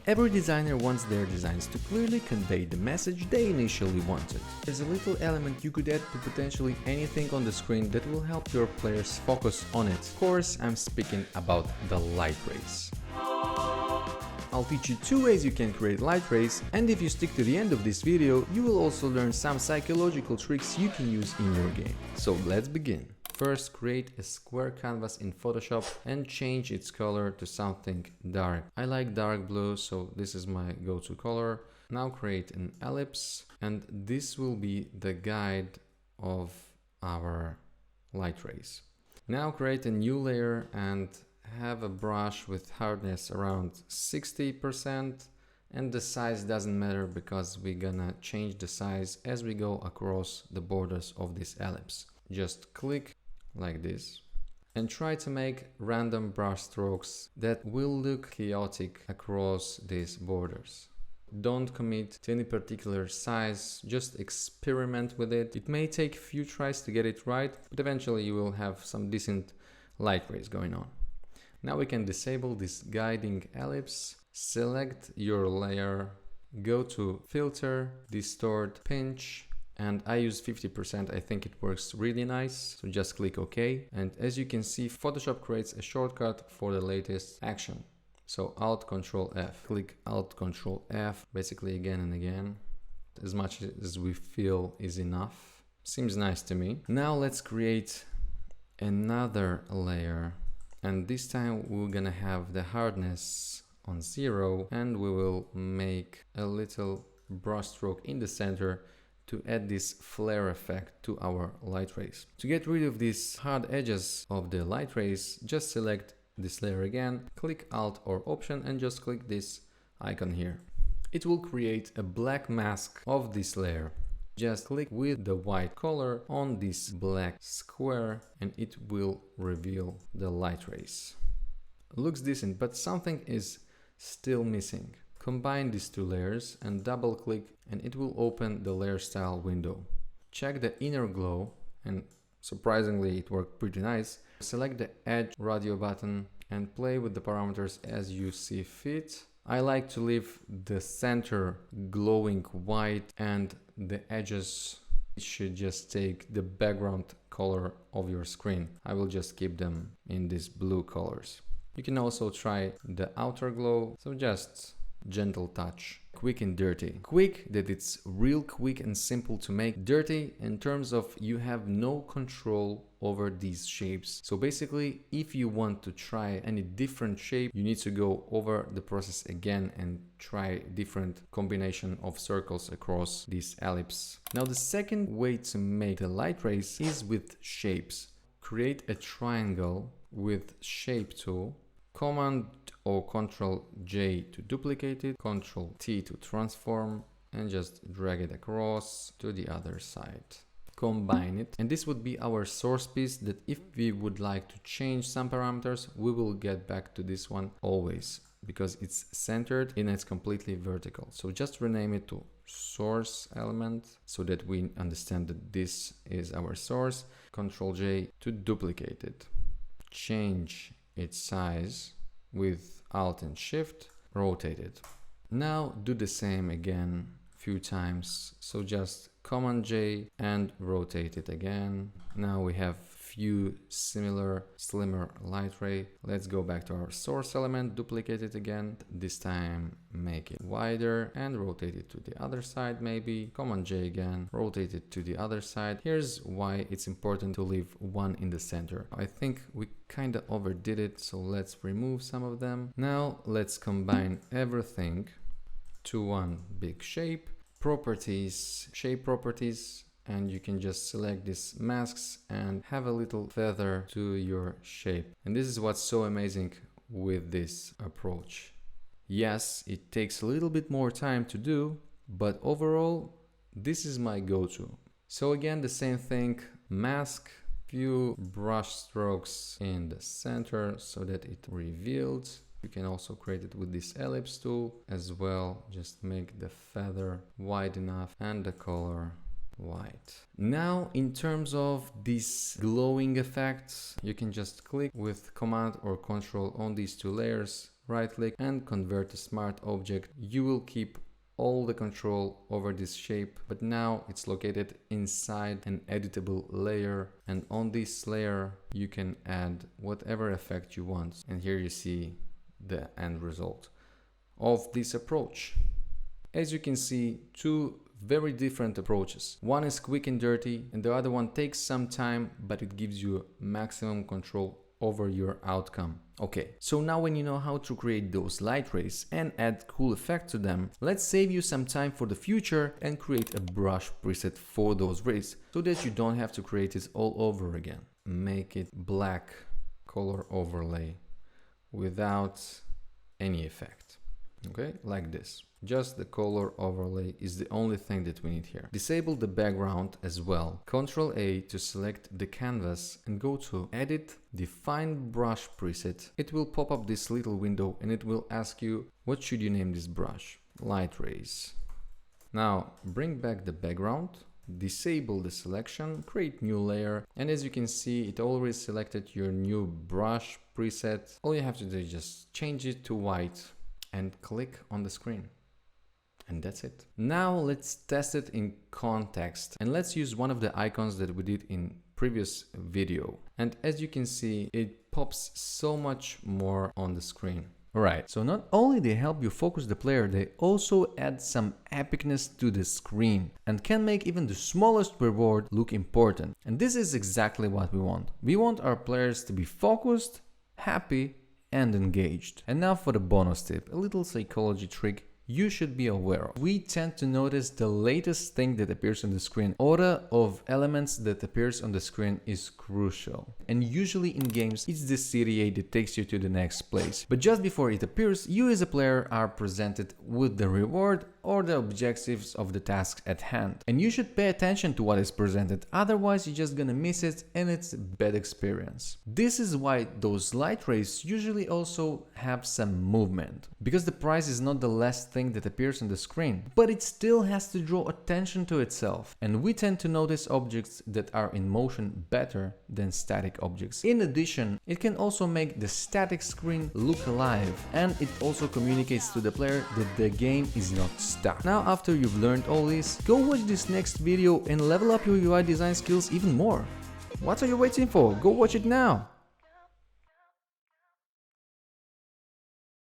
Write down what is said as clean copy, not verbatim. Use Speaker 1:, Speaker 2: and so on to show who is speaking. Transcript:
Speaker 1: Every designer wants their designs to clearly convey the message they initially wanted. There's a little element you could add to potentially anything on the screen that will help your players focus on it. Of course, I'm speaking about the light rays. I'll teach you 2 ways you can create light rays, and if you stick to the end of this video, you will also learn some psychological tricks you can use in your game. So let's begin. First, create a square canvas in Photoshop and change its color to something dark. I like dark blue, so this is my go-to color. Now create an ellipse, and this will be the guide of our light rays. Now create a new layer and have a brush with hardness around 60%, and the size doesn't matter because we're gonna change the size as we go across the borders of this ellipse. Just click like this and try to make random brush strokes that will look chaotic across these borders. Don't commit to any particular size, just experiment with it. It may take a few tries to get it right, but eventually you will have some decent light rays going on. Now we can disable this guiding ellipse, select your layer, go to Filter, Distort, Pinch, and I use 50%, I think it works really nice, so just click OK. And as you can see, Photoshop creates a shortcut for the latest action. So Alt-Control-F, click Alt-Control-F, basically again and again, as much as we feel is enough. Seems nice to me. Now let's create another layer. And this time we're gonna have the hardness on 0, and we will make a little brush stroke in the center to add this flare effect to our light rays. To get rid of these hard edges of the light rays, just select this layer again, click Alt or Option and just click this icon here. It will create a black mask of this layer. Just click with the white color on this black square and it will reveal the light rays. Looks decent, but something is still missing. Combine these 2 layers and double click and it will open the layer style window. Check the inner glow, and surprisingly it worked pretty nice. Select the edge radio button and play with the parameters as you see fit. I like to leave the center glowing white and the edges should just take the background color of your screen. I will just keep them in these blue colors. You can also try the outer glow, so just gentle touch. Quick and dirty. Quick, that it's real quick and simple to make. Dirty in terms of you have no control over these shapes. So basically, if you want to try any different shape, you need to go over the process again and try different combination of circles across this ellipse. Now the second way to make the light rays is with shapes. Create a triangle with Shape tool. Command or Control J to duplicate it, Control T to transform, and just drag it across to the other side. Combine it, and this would be our source piece that if we would like to change some parameters, we will get back to this one always, because it's centered and it's completely vertical. So just rename it to source element so that we understand that this is our source. Control J to duplicate it. Change its size with Alt and Shift, rotate it. Now do the same again a few times. So just Command J and rotate it again. Now we have few similar slimmer light ray. Let's go back to our source element, duplicate it again. This time make it wider and rotate it to the other side maybe. Command J again, rotate it to the other side. Here's why it's important to leave one in the center. I think we kind of overdid it, so let's remove some of them. Now let's combine everything to one big shape. Properties, shape properties, and you can just select these masks and have a little feather to your shape. And this is what's so amazing with this approach. Yes, it takes a little bit more time to do, but overall, this is my go-to. So again, the same thing, mask, few brush strokes in the center so that it reveals. You can also create it with this ellipse tool as well. Just make the feather wide enough and the color white. Now, in terms of these glowing effects, you can just click with Command or Control on these 2 layers, right click and convert to smart object. You will keep all the control over this shape, but now it's located inside an editable layer, and on this layer you can add whatever effect you want. And here you see the end result of this approach. As you can see, two very different approaches. One is quick and dirty, and the other one takes some time, but it gives you maximum control over your outcome. Okay, so now when you know how to create those light rays and add cool effect to them, let's save you some time for the future and create a brush preset for those rays so that you don't have to create it all over again. Make it black color overlay without any effect. Okay, like this. Just the color overlay is the only thing that we need here. Disable the background as well. Ctrl A to select the canvas and go to Edit, Define Brush Preset. It will pop up this little window and it will ask you, what should you name this brush? Light rays. Now bring back the background, disable the selection, create new layer, and as you can see, it already selected your new brush preset. All you have to do is just change it to white and click on the screen. And that's it. Now let's test it in context, and let's use one of the icons that we did in previous video. And as you can see, it pops so much more on the screen. Alright, so not only they help you focus the player, they also add some epicness to the screen and can make even the smallest reward look important. And this is exactly what we want. We want our players to be focused, happy, and engaged. And now for the bonus tip, a little psychology trick you should be aware of. We tend to notice the latest thing that appears on the screen. Order of elements that appears on the screen is crucial. And usually in games, it's the city that takes you to the next place. But just before it appears, you as a player are presented with the reward or the objectives of the task at hand. And you should pay attention to what is presented, otherwise you're just gonna miss it and it's a bad experience. This is why those light rays usually also have some movement, because the prize is not the last thing that appears on the screen, but it still has to draw attention to itself. And we tend to notice objects that are in motion better than static objects. In addition, it can also make the static screen look alive, and it also communicates to the player that the game is not stuck. Now, after you've learned all this, go watch this next video and level up your UI design skills even more. What are you waiting for? Go watch it now!